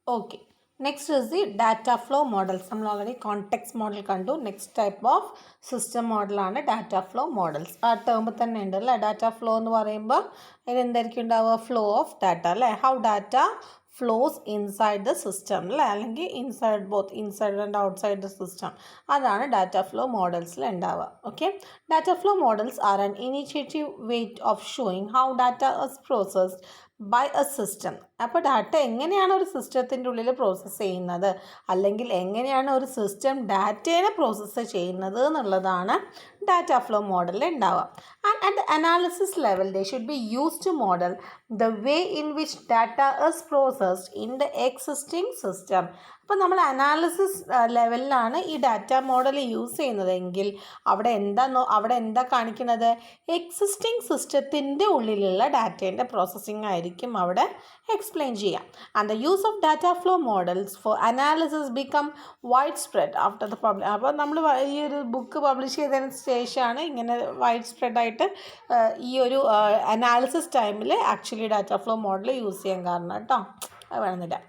Okay. Next is the data flow models. നമ്മൾ already context model കണ്ടു. Next type of system model ആണ് data flow models. ആ term തന്നെ ഉണ്ട് അല്ലേ. data flow എന്ന് പറയുമ്പോൾ അതിൽ എന്തായിരിക്കും ഉണ്ടാവുക? flow of data അല്ലേ. how data flows inside the system അല്ലേ, അല്ലെങ്കിൽ inside and outside the system. അതാണ് data flow modelsൽ ഉണ്ടാവുക. Okay. Data flow models are an initiative way of showing how data is processed by a system. അപ്പോൾ data എങ്ങനെയാണ് ഒരു സിസ്റ്റത്തിൻ്റെ ഉള്ളിൽ process ചെയ്യുന്നത്, അല്ലെങ്കിൽ എങ്ങനെയാണ് ഒരു സിസ്റ്റം ഡാറ്റേനെ പ്രോസസ്സ് ചെയ്യുന്നത് എന്നുള്ളതാണ് ഡാറ്റ ഫ്ലോ മോഡലിൽ ഉണ്ടാവുക. And at the analysis level they should be use two model the way in which data is processed in the existing system. അപ്പോൾ നമ്മൾ അനാലിസിസ് ലെവലിലാണ് ഈ ഡാറ്റ മോഡൽ യൂസ് ചെയ്യുന്നതെങ്കിൽ അവിടെ എന്താ കാണിക്കുന്നത്? എക്സിസ്റ്റിംഗ് സിസ്റ്റത്തിൻ്റെ ഉള്ളിലുള്ള ഡാറ്റേൻ്റെ പ്രോസസ്സിംഗ് ആയിരിക്കും അവിടെ എക്സ്പ്ലെയിൻ ചെയ്യാം. And the use of data flow models four analysis become wide spread after the publish. അപ്പോൾ നമ്മൾ ഈ ഒരു ബുക്ക് പബ്ലിഷ് ചെയ്തതിന് ശേഷമാണ് ഇങ്ങനെ വൈഡ് സ്പ്രെഡായിട്ട് ഈ ഒരു അനാലിസിസ് ടൈമിൽ actually data flow model use ചെയ്യാൻ കാരണം കേട്ടോ. അത് വേണമെന്നില്ല.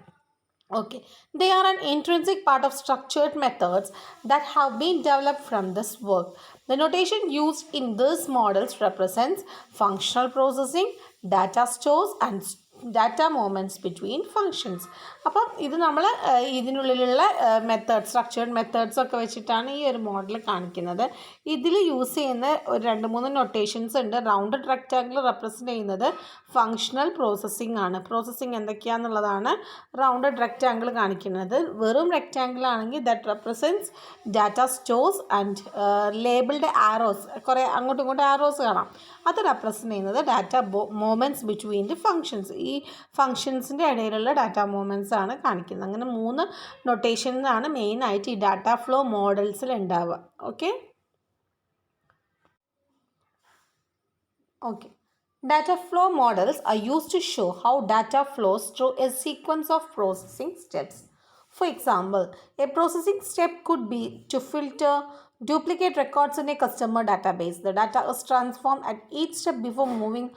Okay, they are an intrinsic part of structured methods that have been developed from this work. The notation used in these models represents functional processing, data stores and data moments between functions. അപ്പം ഇത് നമ്മൾ ഇതിനുള്ളിലുള്ള structured methods ഒക്കെ വെച്ചിട്ടാണ് ഈ ഒരു model കാണിക്കുന്നത്. ഇതിൽ use ചെയ്യുന്ന ഒരു 2-3 നൊട്ടേഷൻസ് ഉണ്ട്. റൗണ്ടഡ് റെക്റ്റാങ്കിൾ റെപ്രസെൻ്റ് ചെയ്യുന്നത് ഫങ്ഷണൽ പ്രോസസ്സിംഗ് ആണ്. പ്രോസസ്സിംഗ് എന്തൊക്കെയാണെന്നുള്ളതാണ് റൗണ്ടഡ് റെക്റ്റാങ്കിൾ കാണിക്കുന്നത്. വെറും റെക്റ്റാങ്കിൾ ആണെങ്കിൽ that represents data stores and labelled arrows, കുറേ അങ്ങോട്ടും ഇങ്ങോട്ടും ആരോസ് കാണാം. അത് റെപ്രസെൻ്റ് ചെയ്യുന്നത് data moments between the functions. ഈ ഫങ്ഷൻസിൻ്റെ ഇടയിലുള്ള ഡാറ്റ മൊമെൻറ്റ്സ് ആണ് കാണിക്കുന്നത്. അങ്ങനെ 3 നൊട്ടേഷൻസാണ് മെയിനായിട്ട് ഈ ഡാറ്റ ഫ്ലോ മോഡൽസിൽ ഉണ്ടാവുക. Okay. Data flow models are used to show how data flows through a sequence of processing steps. For example, a processing step could be to filter duplicate records in a customer database. The data is transformed at each step before moving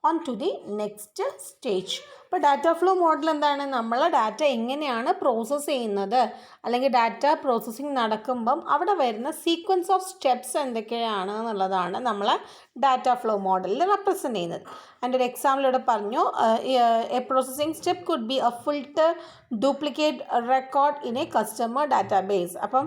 on to the next stage. ഇപ്പോൾ data flow model എന്താണ്? നമ്മൾ data എങ്ങനെയാണ് process ചെയ്യുന്നത്, അല്ലെങ്കിൽ data processing നടക്കുമ്പം അവിടെ വരുന്ന sequence of steps എന്തൊക്കെയാണ് എന്നുള്ളതാണ് നമ്മൾ ഡാറ്റ ഫ്ലോ മോഡലിൽ റെപ്രസെൻ്റ് ചെയ്യുന്നത്. അതിൻ്റെ ഒരു എക്സാമ്പിൾ ഇവിടെ പറഞ്ഞു. A processing step could be A filter duplicate record in A customer database. അപ്പം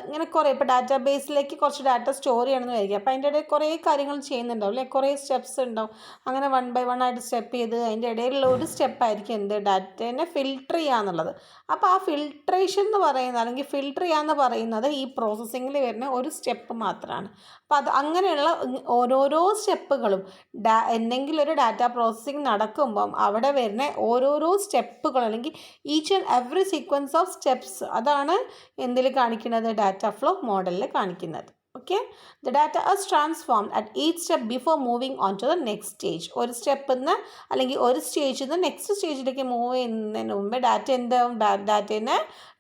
ഇങ്ങനെ കുറേ ഇപ്പോൾ ഡാറ്റാബേസിലേക്ക് കുറച്ച് ഡാറ്റ സ്റ്റോർ ചെയ്യണമെന്ന് വിചാരിക്കുക. അപ്പോൾ അതിൻ്റെ ഇടയിൽ കുറേ കാര്യങ്ങൾ ചെയ്യുന്നുണ്ടാവും അല്ലേ, കുറേ സ്റ്റെപ്സ് ഉണ്ടാവും. അങ്ങനെ 1 by 1 ആയിട്ട് സ്റ്റെപ്പ് ചെയ്ത് അതിൻ്റെ ഇടയിലുള്ള ഒരു സ്റ്റെപ്പായിരിക്കും എന്ത്, ഡാറ്റേനെ ഫിൽട്ടർ ചെയ്യുക എന്നുള്ളത്. അപ്പോൾ ആ ഫിൽട്രേഷൻ എന്ന് പറയുന്നത്, അല്ലെങ്കിൽ ഫിൽട്ടർ ചെയ്യുക എന്ന് പറയുന്നത് ഈ പ്രോസസ്സിങ്ങിൽ വരുന്ന ഒരു സ്റ്റെപ്പ് മാത്രമാണ്. അപ്പോൾ അത് അങ്ങനെയുള്ള ഓരോരോ സ്റ്റെപ്പുകളും എന്തെങ്കിലും ഒരു ഡാറ്റ പ്രോസസ്സിങ് നടക്കുമ്പം അവിടെ വരുന്ന ഓരോരോ സ്റ്റെപ്പുകൾ, അല്ലെങ്കിൽ each and every sequence of steps, അതാണ് എന്തിൽ കാണിക്കുന്നത്? ഡാറ്റ ഫ്ലോ മോഡലിൽ കാണിക്കുന്നത്. Okay, the data is transformed at each step before moving on to the next stage. ഒരു സ്റ്റെപ്പിൽ നിന്ന് അല്ലെങ്കിൽ ഒരു സ്റ്റേജിൽ നിന്ന് നെക്സ്റ്റ് സ്റ്റേജിലേക്ക് മൂവ് ചെയ്യുന്നതിന് മുമ്പ് ഡാറ്റേനെ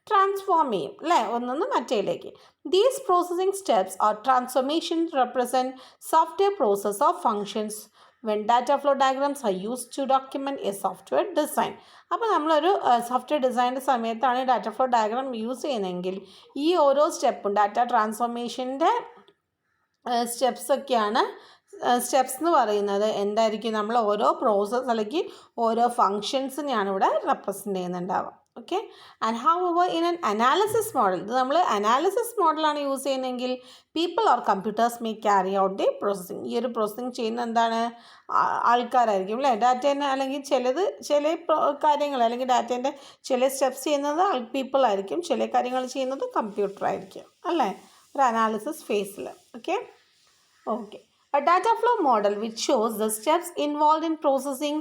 ട്രാൻസ്ഫോം ചെയ്യും അല്ലേ, ഒന്നൊന്ന് മറ്റേലേക്ക്. These processing steps or transformation represent software process of functions when data flow diagrams are used to document a software design. അപ്പോൾ നമ്മളൊരു സോഫ്റ്റ്വെയർ ഡിസൈനിൻ്റെ സമയത്താണ് ഡാറ്റ ഫ്ലോ ഡയഗ്രാം യൂസ് ചെയ്യുന്നതെങ്കിൽ ഈ ഓരോ സ്റ്റെപ്പും ഡാറ്റ ട്രാൻസ്ഫോർമേഷൻ്റെ സ്റ്റെപ്സൊക്കെയാണ്. സ്റ്റെപ്സ് എന്ന് പറയുന്നത് എന്തായിരിക്കും? നമ്മൾ ഓരോ പ്രോസസ്സ് അല്ലെങ്കിൽ ഓരോ ഫങ്ഷൻസിനെയാണ് ഇവിടെ റെപ്രസെൻ്റ് ചെയ്യുന്നുണ്ടാവുക. Okay. And however in an analysis model, ഇത് നമ്മൾ അനാലിസിസ് മോഡലാണ് യൂസ് ചെയ്യുന്നതെങ്കിൽ people or computers may carry out the processing. ഈ ഒരു പ്രോസസ്സിങ് ചെയ്യുന്ന എന്താണ്? ആൾക്കാരായിരിക്കും അല്ലേ. ഡാറ്റേനെ അല്ലെങ്കിൽ ചില കാര്യങ്ങൾ അല്ലെങ്കിൽ ഡാറ്റേൻ്റെ ചില സ്റ്റെപ്സ് ചെയ്യുന്നത് പീപ്പിൾ ആയിരിക്കും, ചില കാര്യങ്ങൾ ചെയ്യുന്നത് കമ്പ്യൂട്ടർ ആയിരിക്കും അല്ലേ, ഒരു അനാലിസിസ് ഫേസിൽ. Okay. A data flow model which shows the steps involved in processing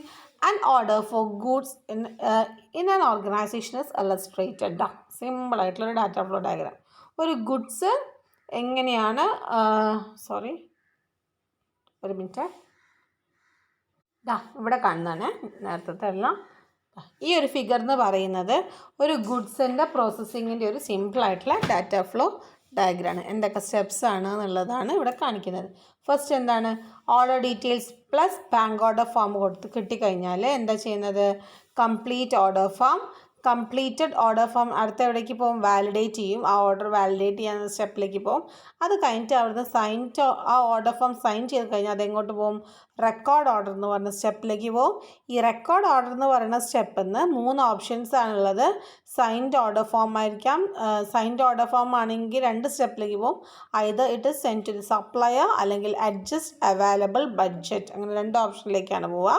an order for goods in an organization is illustrated. Simple ആയിട്ടുള്ളൊരു ഡാറ്റ ഫ്ലോ ഡയഗ്രാം. ഒരു ഗുഡ്സ് എങ്ങനെയാണ് ഒരു മിനിറ്റ് ഇവിടെ കാണുന്നതാണ് നേരത്തെ എല്ലാം. ഈ ഒരു ഫിഗർ എന്ന് പറയുന്നത് ഒരു ഗുഡ്സിൻ്റെ പ്രോസസ്സിങ്ങിൻ്റെ ഒരു സിമ്പിളായിട്ടുള്ള ഡാറ്റ ഫ്ലോ ഡയഗ്രാണ്. എന്തൊക്കെ സ്റ്റെപ്സ് ആണ് എന്നുള്ളതാണ് ഇവിടെ കാണിക്കുന്നത്. ഫസ്റ്റ് എന്താണ്? Order details plus bank order form കിട്ടിക്കഴിഞ്ഞാൽ എന്താ ചെയ്യുന്നത്? Complete order form completed order form അടുത്ത എവിടേക്ക് പോകും, വാലിഡേറ്റ് ചെയ്യും. ആ ഓർഡർ വാലിഡേറ്റ് ചെയ്യാൻ സ്റ്റെപ്പിലേക്ക് പോകും. അത് കഴിഞ്ഞിട്ട് അവിടുന്ന് ആ ഓർഡർ ഫോം സൈൻ ചെയ്ത് കഴിഞ്ഞാൽ അതെങ്ങോട്ട് പോകും, റെക്കോർഡ് ഓർഡർ എന്ന് പറയുന്ന സ്റ്റെപ്പിലേക്ക് പോകും. ഈ റെക്കോർഡ് ഓർഡർ എന്ന് പറയുന്ന സ്റ്റെപ്പിൽ നിന്ന് 3 ഓപ്ഷൻസ് ആണുള്ളത്. സൈൻഡ് ഓർഡർ ഫോം ആയിരിക്കാം. സൈൻഡ് ഓർഡർ ഫോം ആണെങ്കിൽ 2 സ്റ്റെപ്പിലേക്ക് പോകും. Either it is send to the supplier അല്ലെങ്കിൽ അഡ്ജസ്റ്റ് അവൈലബിൾ ബഡ്ജറ്റ്, അങ്ങനെ 2 ഓപ്ഷനിലേക്കാണ് പോവുക.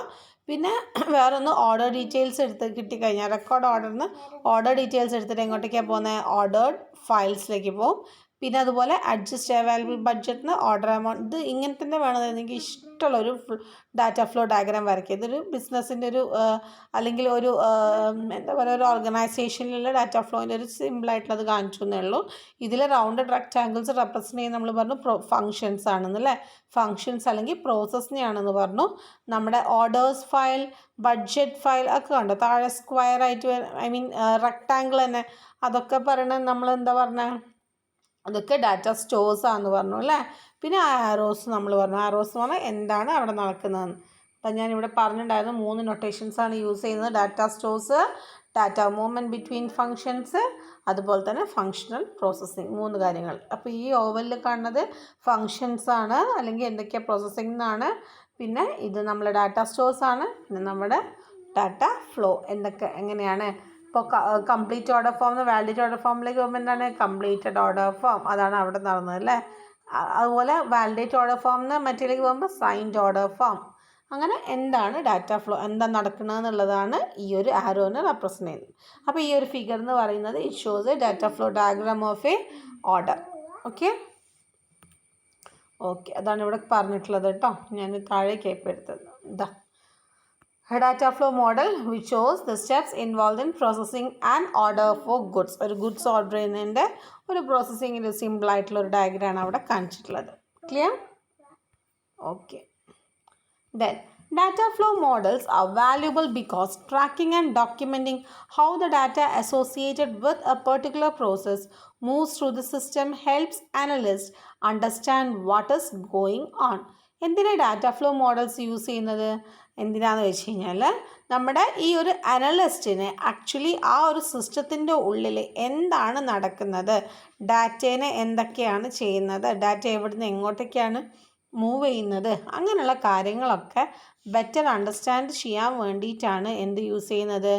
പിന്നെ വേറൊന്ന് ഓർഡർ ഡീറ്റെയിൽസ് കിട്ടിക്കഴിഞ്ഞാൽ റെക്കോർഡ് ഓർഡറിന് ഓർഡർ ഡീറ്റെയിൽസ് എടുത്തിട്ട് എങ്ങോട്ടേക്കാണ് പോകുന്നത്, ഓർഡേർഡ് ഫയൽസിലേക്ക് പോകും. പിന്നെ അതുപോലെ അഡ്ജസ്റ്റ് അവൈലബിൾ ബഡ്ജറ്റിന് ഓർഡർ എമൗണ്ട്. ഇത് ഇങ്ങനെ തന്നെ വേണമെന്നെങ്കിൽ ഇഷ്ടമുള്ളൊരു ഡാറ്റ ഫ്ലോ ഡയഗ്രാം വരയ്ക്കുക. ഇതൊരു ബിസിനസ്സിൻ്റെ ഒരു അല്ലെങ്കിൽ ഒരു എന്താ പറയുക, ഒരു ഓർഗനൈസേഷനിലുള്ള ഡാറ്റ ഫ്ലോൻ്റെ ഒരു സിമ്പിളായിട്ടുള്ളത് കാണിച്ചു എന്നേ ഉള്ളൂ. ഇതിൽ റൗണ്ടഡ് റെക്റ്റാങ്കിൾസ് റെപ്രസെൻറ്റ് ചെയ്യുന്ന നമ്മൾ പറഞ്ഞു ഫങ്ഷൻസ് ആണെന്നല്ലേ, ഫങ്ഷൻസ് അല്ലെങ്കിൽ പ്രോസസ്സിനെയാണെന്ന് പറഞ്ഞു. നമ്മുടെ ഓർഡേഴ്സ് ഫയൽ, ബഡ്ജറ്റ് ഫയൽ ഒക്കെ കണ്ടോ, താഴെ സ്ക്വയർ ആയിട്ട് റെക്റ്റാങ്കിൾ തന്നെ, അതൊക്കെ പറയണത് നമ്മൾ എന്താ പറഞ്ഞത്, അതൊക്കെ ഡാറ്റ സ്റ്റോഴ്സ് ആണെന്ന് പറഞ്ഞു അല്ലേ. പിന്നെ ആരോസ് നമ്മൾ പറഞ്ഞു, ആരോസ് എന്ന് പറഞ്ഞാൽ എന്താണ് അവിടെ നടക്കുന്നതെന്ന്. അപ്പം ഞാനിവിടെ പറഞ്ഞിട്ടുണ്ടായിരുന്നു 3 നൊട്ടേഷൻസാണ് യൂസ് ചെയ്യുന്നത്. Data stores, data movement between functions, അതുപോലെ തന്നെ ഫങ്ഷണൽ പ്രോസസ്സിങ്, 3 കാര്യങ്ങൾ. അപ്പോൾ ഈ ഓവലിൽ കാണുന്നത് ഫങ്ഷൻസ് ആണ്, അല്ലെങ്കിൽ എന്തൊക്കെയാണ് പ്രോസസ്സിംഗ് എന്നാണ്. പിന്നെ ഇത് നമ്മുടെ ഡാറ്റ സ്റ്റോഴ്സ് ആണ്. പിന്നെ നമ്മുടെ ഡാറ്റ ഫ്ലോ എങ്ങനെയാണ്. ഇപ്പോൾ complete order form validate order ഫോമിലേക്ക് പോകുമ്പോൾ എന്താണ്, കംപ്ലീറ്റഡ് ഓർഡർ ഫോം, അതാണ് അവിടെ നടന്നത് അല്ലേ. അതുപോലെ വാലിഡേറ്റ് ഓർഡർ ഫോം മറ്റേലേക്ക് പോകുമ്പോൾ സൈൻഡ് ഓർഡർ ഫോം. അങ്ങനെ എന്താണ് ഡാറ്റ ഫ്ലോ, എന്താ നടക്കുന്നതെന്നുള്ളതാണ് ഈ ഒരു ആരോനെ റെപ്രസെൻറ്റ് ചെയ്യുന്നത്. അപ്പോൾ ഈ ഒരു ഫിഗർ എന്ന് പറയുന്നത് it shows A data flow diagram of A order. Okay, അതാണ് ഇവിടെ പറഞ്ഞിട്ടുള്ളത് കേട്ടോ. ഞാൻ താഴേക്ക് എടുത്തത് ഇതാ, a data flow model which shows the steps involved in processing an order for goods. ഒരു ഗുഡ്സ് ഓർഡർ ചെയ്യുന്നതിൻ്റെ ഒരു പ്രോസസ്സിങ്ങിൻ്റെ സിമ്പിളായിട്ടുള്ള ഒരു ഡയഗ്രാമാണ് അവിടെ കാണിച്ചിട്ടുള്ളത്. Clear? Okay. Then data flow models are valuable because tracking and documenting how the data associated with a particular process moves through the system helps analysts understand what is going on. എന്തിനാണ് data flow models use ചെയ്യുന്നത്? എന്തിനാണെന്ന് വെച്ച് കഴിഞ്ഞാൽ നമ്മുടെ ഈ ഒരു അനലിസ്റ്റിന് actually ആ ഒരു സിസ്റ്റത്തിൻ്റെ ഉള്ളിൽ എന്താണ് നടക്കുന്നത്, ഡാറ്റേനെ എന്തൊക്കെയാണ് ചെയ്യുന്നത്, ഡാറ്റ എവിടുന്ന് എങ്ങോട്ടേക്കാണ് മൂവ് ചെയ്യുന്നത്, അങ്ങനെയുള്ള കാര്യങ്ങളൊക്കെ ബെറ്റർ അണ്ടർസ്റ്റാൻഡ് ചെയ്യാൻ വേണ്ടിയിട്ടാണ് എന്ത് യൂസ് ചെയ്യുന്നത്,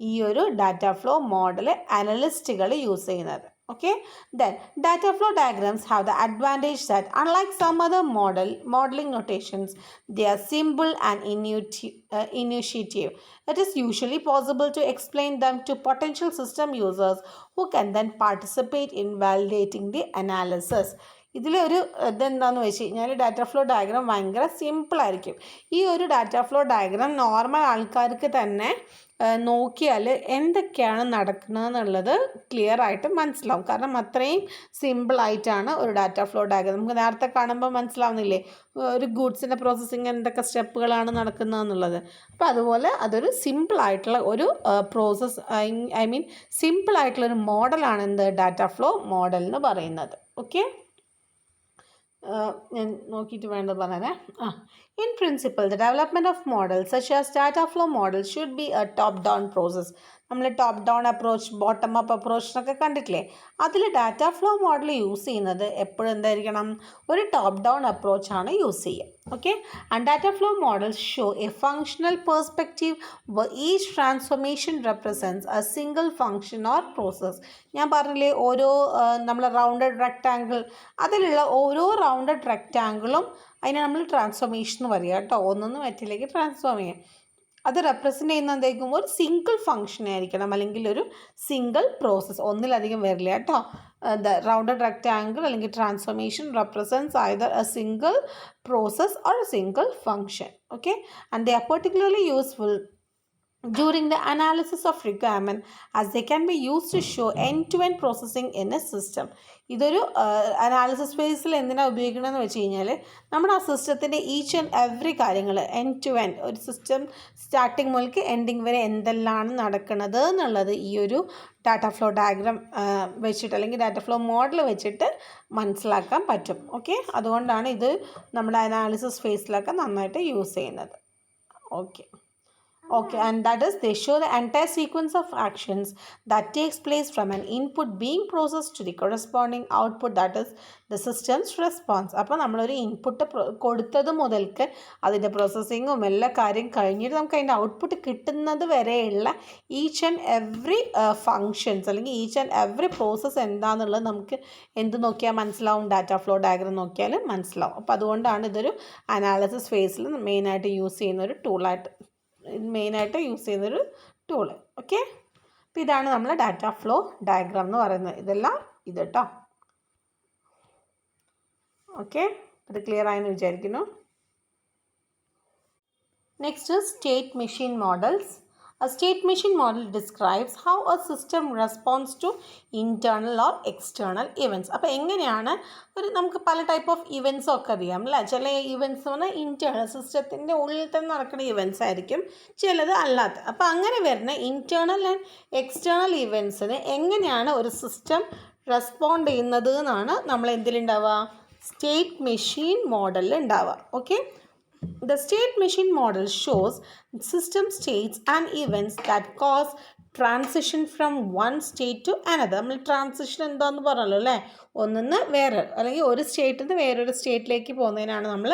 ഈ ഒരു ഡാറ്റ ഫ്ലോ മോഡൽ അനലിസ്റ്റുകൾ യൂസ് ചെയ്യുന്നത്. Okay, then data flow diagrams have the advantage that unlike some other modeling notations, they are simple and intuitive. It is usually possible to explain them to potential system users who can then participate in validating the analysis. ഇതിലൊരു ഇതെന്താണെന്ന് വെച്ച് കഴിഞ്ഞാൽ data flow diagram ഭയങ്കര സിമ്പിളായിരിക്കും. ഈ ഒരു data flow diagram normal ആൾക്കാർക്ക് തന്നെ നോക്കിയാൽ എന്തൊക്കെയാണ് നടക്കുന്നതെന്നുള്ളത് ക്ലിയർ ആയിട്ട് മനസ്സിലാവും. കാരണം അത്രയും സിമ്പിളായിട്ടാണ് ഒരു ഡാറ്റ ഫ്ലോ ഡയഗ്രാം. നമുക്ക് നേരത്തെ കാണുമ്പോൾ മനസ്സിലാവുന്നില്ലേ ഒരു ഗുഡ്സിൻ്റെ പ്രോസസ്സിങ് എന്തൊക്കെ സ്റ്റെപ്പുകളാണ് നടക്കുന്നതെന്നുള്ളത്. അപ്പോൾ അതുപോലെ അതൊരു സിമ്പിളായിട്ടുള്ള ഒരു പ്രോസസ്സ്, സിമ്പിളായിട്ടുള്ളൊരു മോഡലാണ് എന്ത് ഡാറ്റ ഫ്ലോ മോഡൽ എന്ന് പറയുന്നത്. ഓക്കെ, ഞാൻ നോക്കിയിട്ട് വേണ്ടത് പറഞ്ഞേ. In principle, the development of models such as data flow models should be a top-down process. നമ്മൾ top down approach, bottom up approach എന്നൊക്കെ കണ്ടിട്ടില്ലേ? അതിൽ ഡാറ്റ ഫ്ലോ മോഡൽ യൂസ് ചെയ്യുന്നത് എപ്പോഴും എന്തായിരിക്കണം, ഒരു ടോപ്പ് ഡൗൺ അപ്രോച്ചാണ് യൂസ് ചെയ്യുക. Okay, and data flow models show A functional perspective where each transformation represents a single function or process. ഞാൻ പറഞ്ഞില്ലേ ഓരോ നമ്മൾ റൗണ്ടഡ് റെക്റ്റാങ്കിൾ, അതിലുള്ള ഓരോ റൗണ്ടഡ് റെക്റ്റാങ്കിളും അതിനെ നമ്മൾ ട്രാൻസ്ഫോർമേഷൻ എന്ന് പറയുക കേട്ടോ. ഒന്നൊന്ന് മറ്റിലേക്ക് ട്രാൻസ്ഫോം ചെയ്യാം. അത് റെപ്രസെൻ്റ് ചെയ്യുന്ന എന്തായിരിക്കും, ഒരു സിംഗിൾ ഫങ്ഷൻ ആയിരിക്കണം, അല്ലെങ്കിൽ ഒരു സിംഗിൾ പ്രോസസ്സ്, ഒന്നിലധികം വരില്ല കേട്ടോ. ദ റൗണ്ടഡ് റെക്റ്റാങ്കിൾ അല്ലെങ്കിൽ transformation represents either A single process or A single function. Okay, and they are particularly useful during the analysis of requirement as they can be used to show end-to-end processing in a system. ഇതൊരു analysis ഫേസിൽ എന്തിനാണ് ഉപയോഗിക്കണമെന്ന് വെച്ച് കഴിഞ്ഞാൽ നമ്മുടെ ആ സിസ്റ്റത്തിൻ്റെ each and every കാര്യങ്ങൾ എൻഡ് ടു എൻഡ്, ഒരു സിസ്റ്റം സ്റ്റാർട്ടിങ് മുതൽക്ക് എൻഡിങ് വരെ എന്തെല്ലാം നടക്കുന്നത് എന്നുള്ളത് ഈ ഒരു ഡാറ്റ ഫ്ലോ ഡയഗ്രാം വെച്ചിട്ട് അല്ലെങ്കിൽ ഡാറ്റ ഫ്ലോ മോഡൽ വെച്ചിട്ട് മനസ്സിലാക്കാൻ പറ്റും. ഓക്കെ, അതുകൊണ്ടാണ് ഇത് നമ്മുടെ അനാലിസിസ് ഫേസിലൊക്കെ നന്നായിട്ട് യൂസ് ചെയ്യുന്നത്. Okay, Okay, and that is they show the entire sequence of actions that takes place from an input being processed to the corresponding output, that is the system's response. അപ്പോൾ നമ്മളൊരു input കൊടുത്തത് മുതൽക്ക് അതിൻ്റെ പ്രോസസ്സിങ്ങും എല്ലാ കാര്യം കഴിഞ്ഞിട്ട് നമുക്ക് അതിൻ്റെ ഔട്ട്പുട്ട് കിട്ടുന്നത് വരെയുള്ള ഈച്ച് ആൻഡ് എവറി ഫങ്ഷൻസ് അല്ലെങ്കിൽ ഈച്ച് ആൻഡ് എവറി പ്രോസസ്സ് എന്താണെന്നുള്ളത് നമുക്ക് എന്ത് നോക്കിയാൽ മനസ്സിലാവും, ഡാറ്റ ഫ്ലോ ഡയഗ്രം നോക്കിയാൽ മനസ്സിലാവും. അപ്പോൾ അതുകൊണ്ടാണ് ഇതൊരു അനാലിസിസ് ഫേസിൽ മെയിനായിട്ട് യൂസ് ചെയ്യുന്ന ഒരു ടൂളായിട്ട് ടൂള്. ഓക്കെ, അപ്പോൾ ഇതാണ് നമ്മൾ ഡാറ്റ ഫ്ലോ ഡയഗ്രാം എന്ന് പറയുന്നത്. ഇതെല്ലാം ഇത് കേട്ടോ. ഓക്കെ, അത് ക്ലിയർ ആയെന്ന് വിചാരിക്കുന്നു. Next state machine models. A state machine model describes how a system responds to internal or external events. അപ്പോൾ എങ്ങനെയാണ് നമുക്ക് പല ടൈപ്പ് ഓഫ് ഇവൻറ്റ്സ് ഒക്കെ അറിയാം അല്ലേ. ചില ഇവൻറ്റ്സ് എന്ന് പറഞ്ഞാൽ ഇൻറ്റേർണൽ സിസ്റ്റത്തിൻ്റെ ഉള്ളിൽ തന്നെ നടക്കുന്ന ഇവൻറ്റ്സ് ആയിരിക്കും, ചിലത് അല്ലാത്ത. അപ്പോൾ അങ്ങനെ വരുന്ന ഇൻറ്റേർണൽ ആൻഡ് എക്സ്റ്റേർണൽ ഇവൻറ്റ്സിന് എങ്ങനെയാണ് ഒരു സിസ്റ്റം റെസ്പോണ്ട് ചെയ്യുന്നത് എന്നാണ് നമ്മൾ എന്തിലുണ്ടാവുക, സ്റ്റേറ്റ് മെഷീൻ മോഡലിൽ ഉണ്ടാവുക. Okay, the state machine model shows system states and events that cause transition from one state to another. നമ്മൾ ട്രാൻസിഷൻ എന്താണെന്ന് പറഞ്ഞല്ലോ അല്ലേ, ഒന്നിന്ന് വേറെ അല്ലെങ്കിൽ ഒരു സ്റ്റേറ്റിൽ നിന്ന് വേറൊരു സ്റ്റേറ്റിലേക്ക് പോകുന്നതിനാണ് നമ്മൾ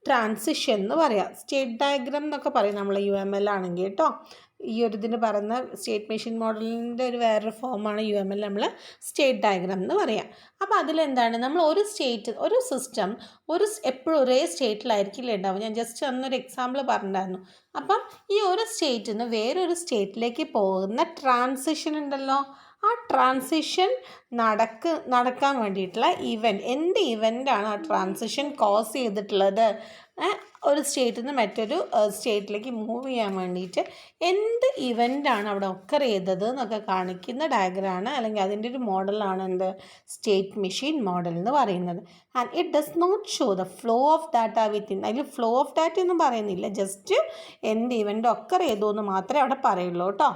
ട്രാൻസിഷൻ എന്ന് പറയുക. സ്റ്റേറ്റ് ഡയഗ്രാം എന്നൊക്കെ പറയും നമ്മൾ UML ആണെങ്കിൽ കേട്ടോ. ഈ ഒരു ഇതിന് പറയുന്ന സ്റ്റേറ്റ് മെഷീൻ മോഡലിൻ്റെ ഒരു വേറൊരു ഫോമാണ് UML, നമ്മൾ സ്റ്റേറ്റ് ഡയഗ്രാം എന്ന് പറയാം. അപ്പോൾ അതിലെന്താണ്, നമ്മൾ ഒരു സ്റ്റേറ്റ് ഒരു സിസ്റ്റം എപ്പോഴും ഒരേ സ്റ്റേറ്റിലായിരിക്കില്ല ഉണ്ടാവും. ഞാൻ ജസ്റ്റ് അന്നൊരു എക്സാമ്പിൾ പറഞ്ഞിട്ടുണ്ടായിരുന്നു. അപ്പം ഈ ഒരു സ്റ്റേറ്റിൽ നിന്ന് വേറൊരു സ്റ്റേറ്റിലേക്ക് പോകുന്ന ട്രാൻസിഷൻ ഉണ്ടല്ലോ, ആ ട്രാൻസിഷൻ നടക്കാൻ വേണ്ടിയിട്ടുള്ള എന്ത് ഇവൻ്റാണ് ആ ട്രാൻസിഷൻ കോസ് ചെയ്തിട്ടുള്ളത്, ഒരു സ്റ്റേറ്റിൽ നിന്ന് മറ്റൊരു സ്റ്റേറ്റിലേക്ക് മൂവ് ചെയ്യാൻ വേണ്ടിയിട്ട് എന്ത് ഇവൻ്റാണ് അവിടെ ഒക്കർ ചെയ്തത് എന്നൊക്കെ കാണിക്കുന്ന ഡയഗ്രാമാണ് അല്ലെങ്കിൽ അതിൻ്റെ ഒരു മോഡലാണ് എന്ത് സ്റ്റേറ്റ് മെഷീൻ മോഡൽ എന്ന് പറയുന്നത്. And it does not show the flow of data within. അതിൽ ഫ്ലോ ഓഫ് ഡാറ്റ ഒന്നും പറയുന്നില്ല, ജസ്റ്റ് എന്ത് ഇവൻ്റ് ഒക്കർ ചെയ്തു എന്ന് മാത്രമേ അവിടെ പറയുള്ളൂ കേട്ടോ.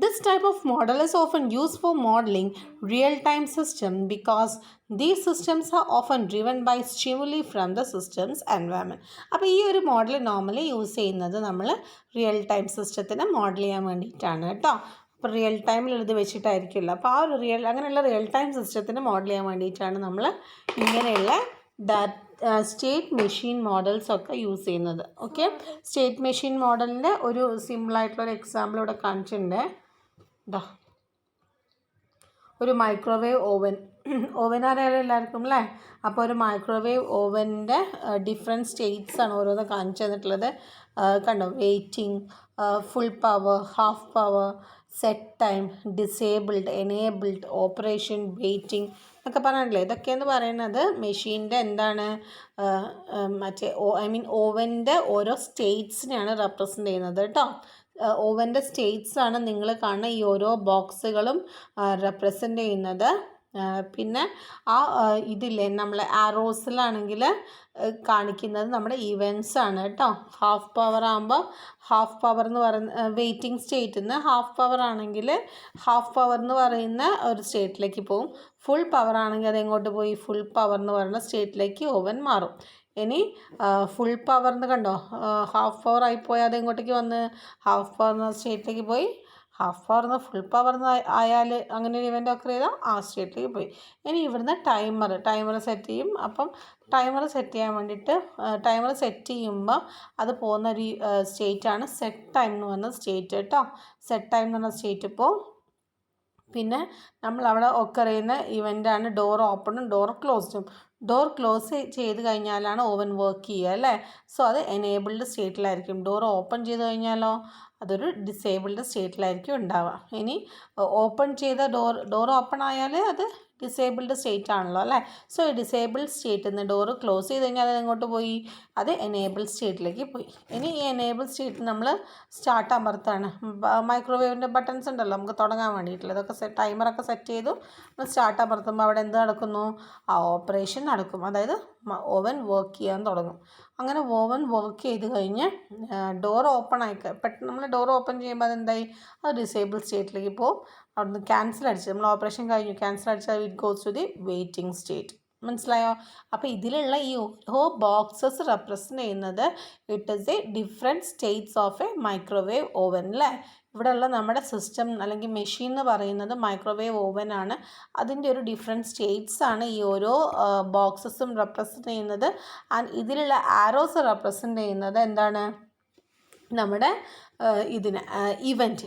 This type of model is often used for modeling real-time systems because these systems are often driven by stimuli from the system's environment. അപ്പോൾ ഈ ഒരു മോഡൽ നോർമലി യൂസ് ചെയ്യുന്നത് നമ്മൾ റിയൽ ടൈം സിസ്റ്റത്തിനെ മോഡൽ ചെയ്യാൻ വേണ്ടിയിട്ടാണ് കേട്ടോ. അപ്പോൾ റിയൽ ടൈമിൽ ഇത് വെച്ചിട്ടായിരിക്കില്ല. അപ്പോൾ ആ ഒരു അങ്ങനെയുള്ള റിയൽ ടൈം സിസ്റ്റത്തിനെ മോഡൽ ചെയ്യാൻ വേണ്ടിയിട്ടാണ് നമ്മൾ ഇങ്ങനെയുള്ള സ്റ്റേറ്റ് മെഷീൻ മോഡൽസ് ഒക്കെ യൂസ് ചെയ്യുന്നത്. ഓക്കെ, സ്റ്റേറ്റ് മെഷീൻ മോഡലിൻ്റെ ഒരു സിമ്പിളായിട്ടുള്ളൊരു എക്സാമ്പിൾ ഇവിടെ കാണിച്ചിട്ടുണ്ട്. ഒരു മൈക്രോവേവ് ഓവൻ അറിയാലോ എല്ലാവർക്കും അല്ലേ. അപ്പോൾ ഒരു മൈക്രോവേവ് ഓവൻ്റെ ഡിഫറെൻറ്റ് സ്റ്റേറ്റ്സ് ആണ് ഓരോന്ന് കാണിച്ചു തന്നിട്ടുള്ളത്. കണ്ടോ, waiting, full power, half power, set time, disabled, enabled, operation, waiting എന്നൊക്കെ പറഞ്ഞിട്ടില്ലേ. ഇതൊക്കെയെന്ന് പറയുന്നത് മെഷീൻ്റെ എന്താണ് ഓവൻ്റെ ഓരോ സ്റ്റേറ്റ്സിനെയാണ് റെപ്രസെൻ്റ് ചെയ്യുന്നത് കേട്ടോ. ഓവൻ്റെ സ്റ്റേറ്റ്സ് ആണ് നിങ്ങൾ കാണുന്ന ഈ ഓരോ ബോക്സുകളും റെപ്രസെൻ്റ് ചെയ്യുന്നത്. പിന്നെ ആ ഇതില്ലേ നമ്മൾ ആറോസിലാണെങ്കിൽ കാണിക്കുന്നത് നമ്മുടെ ഇവൻറ്റ്സ് ആണ് കേട്ടോ. ഹാഫ് പവർ ആകുമ്പോൾ ഹാഫ് പവർ എന്ന് പറയുന്ന വെയിറ്റിംഗ് സ്റ്റേറ്റിൽ നിന്ന് ഹാഫ് പവർ ആണെങ്കിൽ ഹാഫ് പവർ എന്ന് പറയുന്ന ഒരു സ്റ്റേറ്റിലേക്ക് പോകും. ഫുൾ പവർ ആണെങ്കിൽ അത് എങ്ങോട്ട് പോയി, ഫുൾ പവർ എന്ന് പറയുന്ന സ്റ്റേറ്റിലേക്ക് ഓവൻ മാറും. ഇനി ഫുൾ പവർ എന്ന് കണ്ടോ, ഹാഫ് പവർ ആയിപ്പോയാൽ അത് എങ്ങോട്ടേക്ക് വന്ന് ഹാഫ് പവർ എന്ന സ്റ്റേറ്റിലേക്ക് പോയി. ഹാഫ് പവർ എന്ന് ഫുൾ പവർ എന്ന് ആയാൽ അങ്ങനെ ഒരു ഇവൻ്റ് ഒക്കെ ചെയ്താൽ ആ സ്റ്റേറ്റിലേക്ക് പോയി. ഇനി ഇവിടുന്ന് ടൈമർ സെറ്റ് ചെയ്യും. അപ്പം ടൈമർ സെറ്റ് ചെയ്യാൻ വേണ്ടിയിട്ട് ടൈമർ സെറ്റ് ചെയ്യുമ്പോൾ അത് പോകുന്ന ഒരു സ്റ്റേറ്റാണ് സെറ്റ് ടൈം എന്ന് പറഞ്ഞ സ്റ്റേറ്റ് കേട്ടോ. സെറ്റ് ടൈം എന്ന് പറഞ്ഞ സ്റ്റേറ്റ് ഇപ്പോൾ പിന്നെ നമ്മളവിടെ ഒക്കെ അറിയുന്ന ഇവൻ്റാണ് ഡോർ ഓപ്പണും ഡോർ ക്ലോസ്ഡും. ഡോർ ക്ലോസ് ചെയ്ത് കഴിഞ്ഞാലാണ് ഓവൻ വർക്ക് ചെയ്യുക അല്ലേ. സോ അത് എനേബിൾഡ് സ്റ്റേറ്റിലായിരിക്കും. ഡോർ ഓപ്പൺ ചെയ്ത് കഴിഞ്ഞാലോ അതൊരു ഡിസേബിൾഡ് സ്റ്റേറ്റിലായിരിക്കും ഉണ്ടാവുക. ഇനി ഓപ്പൺ ചെയ്ത ഡോർ ഓപ്പൺ ആയാൽ അത് ഡിസേബിൾഡ് സ്റ്റേറ്റ് ആണല്ലോ അല്ലേ. സോ ഈ ഡിസേബിൾഡ് സ്റ്റേറ്റിൽ നിന്ന് ഡോറ് ക്ലോസ് ചെയ്ത് കഴിഞ്ഞാൽ അത് എങ്ങോട്ട് പോയി, അത് എനേബിൾ സ്റ്റേറ്റിലേക്ക് പോയി. ഇനി ഈ എനേബിൾ സ്റ്റേറ്റിൽ നമ്മൾ സ്റ്റാർട്ട് അമർത്താണ്. മൈക്രോവേവിൻ്റെ ബട്ടൺസ് ഉണ്ടല്ലോ നമുക്ക് തുടങ്ങാൻ വേണ്ടിയിട്ടുള്ള, ഇതൊക്കെ ടൈമറൊക്കെ സെറ്റ് ചെയ്തു സ്റ്റാർട്ട് അമർത്തുമ്പോൾ അവിടെ എന്ത് നടക്കുന്നു, ആ ഓപ്പറേഷൻ നടക്കും. അതായത് ഓവൻ വർക്ക് ചെയ്യാൻ തുടങ്ങും. അങ്ങനെ ഓവൻ വർക്ക് ചെയ്ത് കഴിഞ്ഞ് ഡോർ ഓപ്പൺ പെട്ടെന്ന് നമ്മൾ ഡോർ ഓപ്പൺ ചെയ്യുമ്പോൾ അതെന്തായി, അത് ഡിസേബിൾ സ്റ്റേറ്റിലേക്ക് പോകും. അവിടുന്ന് ക്യാൻസൽ അടിച്ച് നമ്മൾ ഓപ്പറേഷൻ കഴിഞ്ഞു ക്യാൻസൽ അടിച്ചാൽ it goes to the waiting state. മനസ്സിലായോ? അപ്പോൾ ഇതിലുള്ള ഈ ഓരോ ബോക്സസ് റെപ്രസെൻ്റ് ചെയ്യുന്നത് it is a different states of a microwave oven അല്ലേ. ഇവിടെയുള്ള നമ്മുടെ സിസ്റ്റം അല്ലെങ്കിൽ മെഷീൻ എന്ന് പറയുന്നത് മൈക്രോവേവ് ഓവൻ ആണ്. അതിൻ്റെ ഒരു ഡിഫറെൻറ്റ് സ്റ്റേറ്റ്സ് ആണ് ഈ ഓരോ ബോക്സസും റെപ്രസെൻ്റ് ചെയ്യുന്നത്. ആൻഡ് ഇതിലുള്ള ആരോസ് റെപ്രസെൻ്റ് ചെയ്യുന്നത് എന്താണ്, നമ്മുടെ ഇതിന് ഇവൻറ്റ്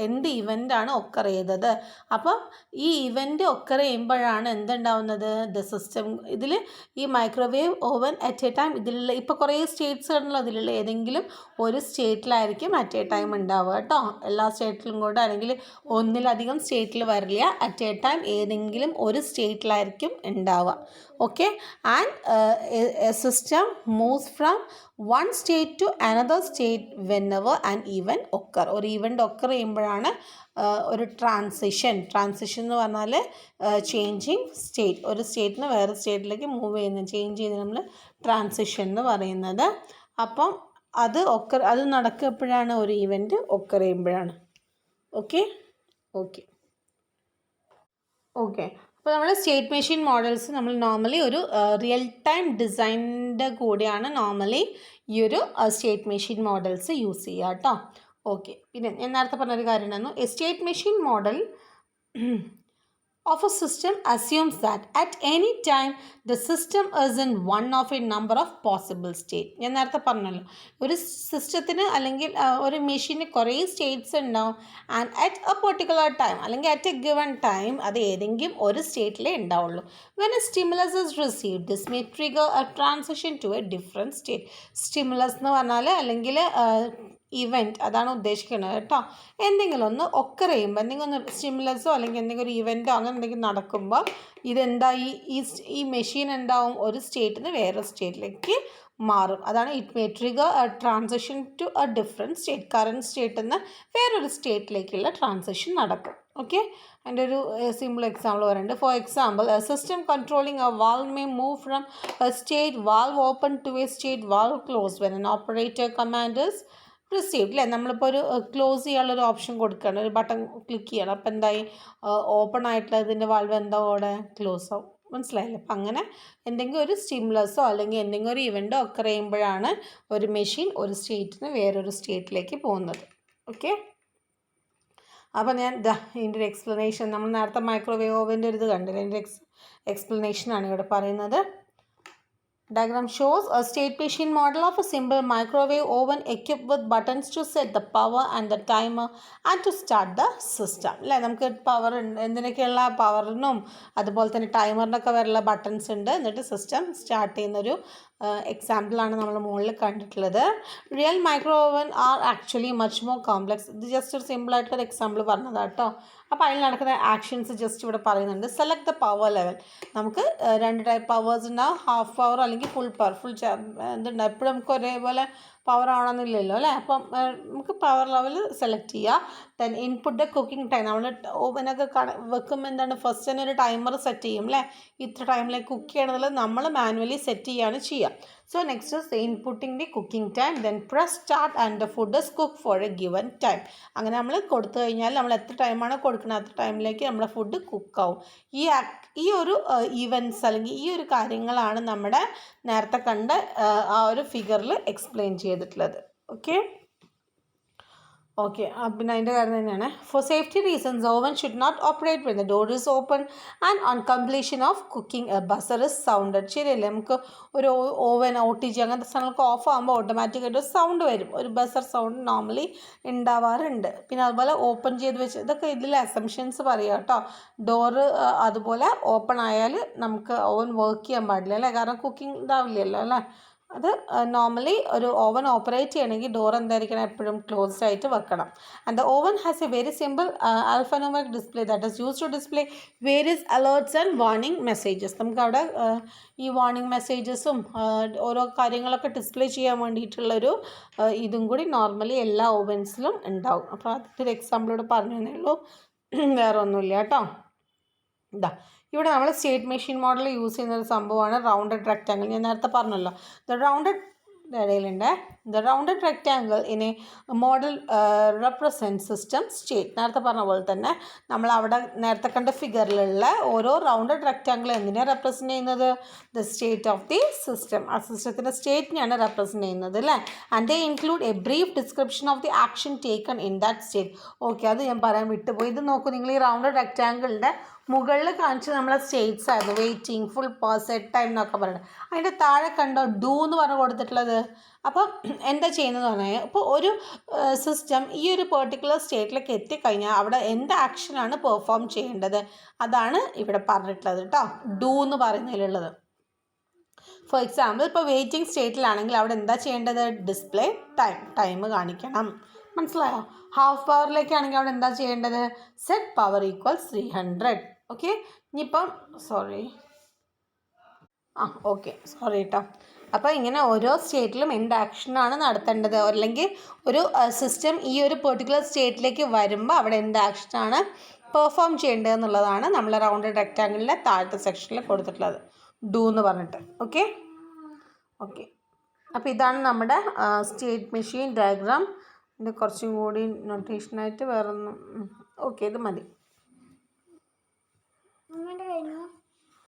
എന്ത് ഇവൻ്റാണ് ഒക്കർ ചെയ്തത്. അപ്പം ഈ ഇവൻ്റ് ഒക്കർ ചെയ്യുമ്പോഴാണ് എന്തുണ്ടാവുന്നത്, ദ സിസ്റ്റം ഇതിൽ ഈ microwave oven at a time ഇതിലുള്ള ഇപ്പോൾ കുറേ സ്റ്റേറ്റ്സ് ആണല്ലോ, അതിലുള്ള ഏതെങ്കിലും ഒരു സ്റ്റേറ്റിലായിരിക്കും അറ്റ് എ ടൈം ഉണ്ടാവുക കേട്ടോ. എല്ലാ സ്റ്റേറ്റിലും കൂടെ അല്ലെങ്കിൽ ഒന്നിലധികം സ്റ്റേറ്റിൽ വരില്ല, അറ്റ് എ ടൈം ഏതെങ്കിലും ഒരു സ്റ്റേറ്റിലായിരിക്കും ഉണ്ടാവുക. Okay, and system moves from one state to another state whenever an event occur. ഒരു ഈവൻ്റ് ഒക്കർ ചെയ്യുമ്പോഴാണ് ഒരു ട്രാൻസിഷൻ എന്ന് പറഞ്ഞാൽ ചേഞ്ചിങ് സ്റ്റേറ്റ്, ഒരു സ്റ്റേറ്റിൽ നിന്ന് വേറെ സ്റ്റേറ്റിലേക്ക് മൂവ് ചെയ്യുന്നത്, ചേഞ്ച് ചെയ്യുന്നത് നമ്മൾ ട്രാൻസിഷൻ എന്ന് പറയുന്നത്. അപ്പം അത് നടക്കപ്പോഴാണ് ഒരു ഈവൻ്റ് ഒക്കർ ചെയ്യുമ്പോഴാണ്. ഓക്കെ. അപ്പോൾ നമ്മൾ സ്റ്റേറ്റ് മെഷീൻ മോഡൽസ് നമ്മൾ നോർമലി ഒരു റിയൽ ടൈം ഡിസൈനിൻ്റെ കൂടെയാണ് നോർമലി ഈ ഒരു സ്റ്റേറ്റ് മെഷീൻ മോഡൽസ് യൂസ് ചെയ്യുക കേട്ടോ. ഓക്കെ, പിന്നെ ഞാൻ നേരത്തെ പറഞ്ഞൊരു കാര്യം ഉണ്ടായിരുന്നു, A state machine model of a system assumes that at any time the system is in one of a number of possible state. ഞാൻ നേരത്തെ പറഞ്ഞല്ലോ, ഒരു സിസ്റ്റത്തിന് അല്ലെങ്കിൽ ഒരു മെഷീന് കുറേ സ്റ്റേറ്റ്സ് ഉണ്ടാവും. And at a particular time അല്ലെങ്കിൽ അറ്റ് എ ഗിവൺ ടൈം അത് ഏതെങ്കിലും ഒരു സ്റ്റേറ്റിലേ ഉണ്ടാവുള്ളൂ. When a stimulus is received this may trigger a transition to a different state. Stimulus എന്ന് പറഞ്ഞാൽ അല്ലെങ്കിൽ ഇവൻറ്റ് അതാണ് ഉദ്ദേശിക്കുന്നത് കേട്ടോ. എന്തെങ്കിലും ഒന്ന് ഒക്കർ ചെയ്യുമ്പോൾ, എന്തെങ്കിലും ഒന്ന് സ്റ്റിമുലസോ അല്ലെങ്കിൽ എന്തെങ്കിലും ഒരു ഇവൻറ്റോ അങ്ങനെ എന്തെങ്കിലും നടക്കുമ്പോൾ ഇതെന്തായി ഈ മെഷീൻ എന്താവും, ഒരു സ്റ്റേറ്റിൽ നിന്ന് വേറെ സ്റ്റേറ്റിലേക്ക് മാറും. അതാണ് it may trigger a transition to a different state. Current സ്റ്റേറ്റിൽ നിന്ന് വേറൊരു സ്റ്റേറ്റിലേക്കുള്ള ട്രാൻസിഷൻ നടക്കും. ഓക്കെ, അതിൻ്റെ ഒരു സിമ്പിൾ എക്സാമ്പിൾ പറയുന്നുണ്ട്. For example, a system controlling a valve may move from a state valve open to a state valve close when an operator command is received അല്ലേ. നമ്മളിപ്പോൾ ഒരു ക്ലോസ് ചെയ്യാനുള്ളൊരു ഓപ്ഷൻ കൊടുക്കുകയാണ്, ഒരു ബട്ടൺ ക്ലിക്ക് ചെയ്യണം. അപ്പോൾ എന്തായി, ഓപ്പൺ ആയിട്ടുള്ള ഇതിൻ്റെ വാൾവ് എന്താ അവിടെ ക്ലോസ് ആവും. മനസ്സിലായില്ലേ? അപ്പം അങ്ങനെ എന്തെങ്കിലും ഒരു സ്റ്റിമുലസോ അല്ലെങ്കിൽ എന്തെങ്കിലും ഒരു ഇവൻ്റോ ഒക്കെ ചെയ്യുമ്പോഴാണ് ഒരു മെഷീൻ ഒരു സ്റ്റേറ്റിൽ നിന്ന് വേറൊരു സ്റ്റേറ്റിലേക്ക് പോകുന്നത്. ഓക്കെ, അപ്പോൾ ഞാൻ ഇതിൻ്റെ ഒരു എക്സ്പ്ലനേഷൻ, നമ്മൾ നേരത്തെ മൈക്രോവേവ് ഓവൻ്റെ ഒരു ഇത് കണ്ടില്ല, ഇതിൻ്റെ എക്സ്പ്ലനേഷനാണ് ഇവിടെ പറയുന്നത്. Diagram shows a state machine model of a simple microwave oven equipped with buttons to set the power and the timer and to start the system. അല്ലേ, നമുക്ക് പവർ എന്തിനൊക്കെയുള്ള പവറിനും അതുപോലെ തന്നെ ടൈമറിനൊക്കെ വരെയുള്ള ബട്ടൺസ് ഉണ്ട്. എന്നിട്ട് സിസ്റ്റം സ്റ്റാർട്ട് ചെയ്യുന്നൊരു എക്സാമ്പിളാണ് നമ്മൾ മുകളിൽ കണ്ടിട്ടുള്ളത്. Real micro oven are actually much more complex. ഇത് ജസ്റ്റ് ഒരു സിമ്പിളായിട്ടൊരു എക്സാമ്പിൾ പറഞ്ഞതാണ് കേട്ടോ. അപ്പോൾ അതിൽ നടക്കുന്ന ആക്ഷൻസ് ജസ്റ്റ് ഇവിടെ പറയുന്നുണ്ട്. Select the power level. നമുക്ക് രണ്ട് ടൈപ്പ് പവേഴ്സ് ഉണ്ടാവും, ഹാഫ് പവർ അല്ലെങ്കിൽ ഫുൾ പവർ. എന്തുണ്ടാവും, എപ്പോഴും നമുക്ക് ഒരേപോലെ പവർ ആവണമെന്നില്ലല്ലോ അല്ലേ. അപ്പം നമുക്ക് പവർ ലെവൽ സെലക്ട് ചെയ്യുക. Then input the cooking time. നമ്മൾ ഓവനൊക്കെ വെക്കുമ്പോൾ എന്താണ്, ഫസ്റ്റ് തന്നെ ഒരു ടൈമർ സെറ്റ് ചെയ്യും അല്ലേ, ഇത്ര ടൈമിലേക്ക് കുക്ക് ചെയ്യണമെന്നുള്ളത് നമ്മൾ മാനുവലി സെറ്റ് ചെയ്യുകയാണ് ചെയ്യുക. So next is inputting the cooking time, then press start and the food is cooked for a given time. അങ്ങനെ നമ്മൾ കൊടുത്തു കഴിഞ്ഞാൽ നമ്മൾ എത്ര ടൈമാണ് കൊടുക്കുന്നത് അത്ര ടൈമിലേക്ക് നമ്മുടെ ഫുഡ് കുക്കാവും. ഈ ഒരു ഈവൻറ്റ്സ് അല്ലെങ്കിൽ ഈ ഒരു കാര്യങ്ങളാണ് നമ്മുടെ നേരത്തെ കണ്ട ആ ഒരു ഫിഗറിൽ എക്സ്പ്ലെയിൻ ചെയ്തിട്ടുള്ളത്. ഓക്കെ, പിന്നെ അതിൻ്റെ കാര്യം തന്നെയാണ്. For safety reasons oven should not operate when the door is open and on completion of cooking a buzzer is sounded. ശരിയല്ലേ, നമുക്ക് ഒരു ഓവൻ OTG അങ്ങനത്തെ സാധനങ്ങൾക്ക് ഓഫ് ആകുമ്പോൾ ഓട്ടോമാറ്റിക്കായിട്ട് ഒരു സൗണ്ട് വരും, ഒരു ബസർ സൗണ്ട് നോർമലി ഉണ്ടാവാറുണ്ട്. പിന്നെ അതുപോലെ ഓപ്പൺ ചെയ്ത് വെച്ച് ഇതൊക്കെ ഇതിൽ അസംഷൻസ് പറയുക കേട്ടോ. ഡോറ് അതുപോലെ ഓപ്പൺ ആയാൽ നമുക്ക് ഓവൻ വർക്ക് ചെയ്യാൻ പാടില്ല അല്ലേ, കാരണം കുക്കിംഗ് ഇതാവില്ലല്ലോ അല്ലേ. അത് നോർമലി ഒരു ഓവൻ ഓപ്പറേറ്റ് ചെയ്യണമെങ്കിൽ ഡോർ എന്തായിരിക്കണം, എപ്പോഴും ക്ലോസ്ഡ് ആയിട്ട് വെക്കണം. And the oven has a very simple alphanumeric display that is use to display various alerts and warning messages. നമുക്ക് അവിടെ ഈ വാർണിംഗ് മെസ്സേജസും ഓരോ കാര്യങ്ങളൊക്കെ ഡിസ്പ്ലേ ചെയ്യാൻ വേണ്ടിയിട്ടുള്ളൊരു ഇതും കൂടി നോർമലി എല്ലാ ഓവൻസിലും ഉണ്ടാവും. അപ്പോൾ അതിൻ്റെ ഒരു എക്സാമ്പിളോട് പറഞ്ഞു തന്നേ ഉള്ളൂ, വേറെ ഒന്നുമില്ല കേട്ടോ. ഇവിടെ നമ്മൾ സ്റ്റേറ്റ് മെഷീൻ മോഡൽ യൂസ് ചെയ്യുന്ന ഒരു സംഭവമാണ് റൗണ്ടഡ് റെക്റ്റാങ്കിൾ. ഞാൻ നേരത്തെ പറഞ്ഞല്ലോ, ദ റൗണ്ടഡ് ഇടയിലുണ്ട്. The rounded rectangle in A model represent system state. നേരത്തെ പറഞ്ഞ പോലെ തന്നെ നമ്മൾ അവിടെ നേരത്തെ കണ്ട ഫിഗറിലുള്ള ഓരോ റൗണ്ടഡ് റെക്റ്റാങ്കിൾ എന്തിനാണ് റെപ്രസെൻറ്റ് ചെയ്യുന്നത്? The state of the system. ആ സിസ്റ്റത്തിൻ്റെ സ്റ്റേറ്റിനെയാണ് റെപ്രസെൻറ്റ് ചെയ്യുന്നത് അല്ലേ. And they include A brief description of the action taken in that state. Okay, അത് ഞാൻ പറയാൻ വിട്ടുപോയി. ഇത് നോക്കൂ നിങ്ങൾ, ഈ റൗണ്ടഡ് റെക്റ്റാങ്കിളിൻ്റെ മുകളിൽ കാണിച്ച് നമ്മളെ സ്റ്റേറ്റ്സ് ആയിരുന്നു, waiting, full pass, set time എന്നൊക്കെ പറയുന്നത്. അതിൻ്റെ താഴെ കണ്ടോ ഡൂ എന്ന് പറഞ്ഞ് കൊടുത്തിട്ടുള്ളത്. അപ്പം എന്താ ചെയ്യുന്നതെന്ന് പറഞ്ഞാൽ, ഇപ്പോൾ ഒരു സിസ്റ്റം ഈ ഒരു പെർട്ടിക്കുലർ സ്റ്റേറ്റിലേക്ക് എത്തിക്കഴിഞ്ഞാൽ അവിടെ എന്ത് ആക്ഷനാണ് പെർഫോം ചെയ്യേണ്ടത് അതാണ് ഇവിടെ പറഞ്ഞിട്ടുള്ളത് കേട്ടോ, ഡൂ എന്ന് പറയുന്നതിലുള്ളത്. ഫോർ എക്സാമ്പിൾ, ഇപ്പോൾ വെയിറ്റിംഗ് സ്റ്റേറ്റിലാണെങ്കിൽ അവിടെ എന്താ ചെയ്യേണ്ടത്? ഡിസ്പ്ലേ ടൈം കാണിക്കണം. മനസ്സിലായോ? ഹാഫ് പവറിലേക്കാണെങ്കിൽ അവിടെ എന്താ ചെയ്യേണ്ടത്? Set power equals 300. ഓക്കെ, ഇനിയിപ്പം സോറി കേട്ടോ. അപ്പോൾ ഇങ്ങനെ ഓരോ സ്റ്റേറ്റിലും എന്ത് ആക്ഷനാണ് നടത്തേണ്ടത്, അല്ലെങ്കിൽ ഒരു സിസ്റ്റം ഈ ഒരു പെർട്ടിക്കുലർ സ്റ്റേറ്റിലേക്ക് വരുമ്പോൾ അവിടെ എന്ത് ആക്ഷനാണ് പെർഫോം ചെയ്യേണ്ടത് എന്നുള്ളതാണ് നമ്മൾ റൗണ്ടഡ് റെക്റ്റാങ്കിളിൻ്റെ താഴത്തെ സെക്ഷനിൽ കൊടുത്തിട്ടുള്ളത്, ഡൂ എന്ന് പറഞ്ഞിട്ട്. ഓക്കെ, അപ്പോൾ ഇതാണ് നമ്മുടെ സ്റ്റേറ്റ് മെഷീൻ ഡയഗ്രാം. ഇതിൻ്റെ കുറച്ചും കൂടി നൊട്ടേഷനായിട്ട് വേറൊന്നും. ഓക്കെ, ഇത് മതി.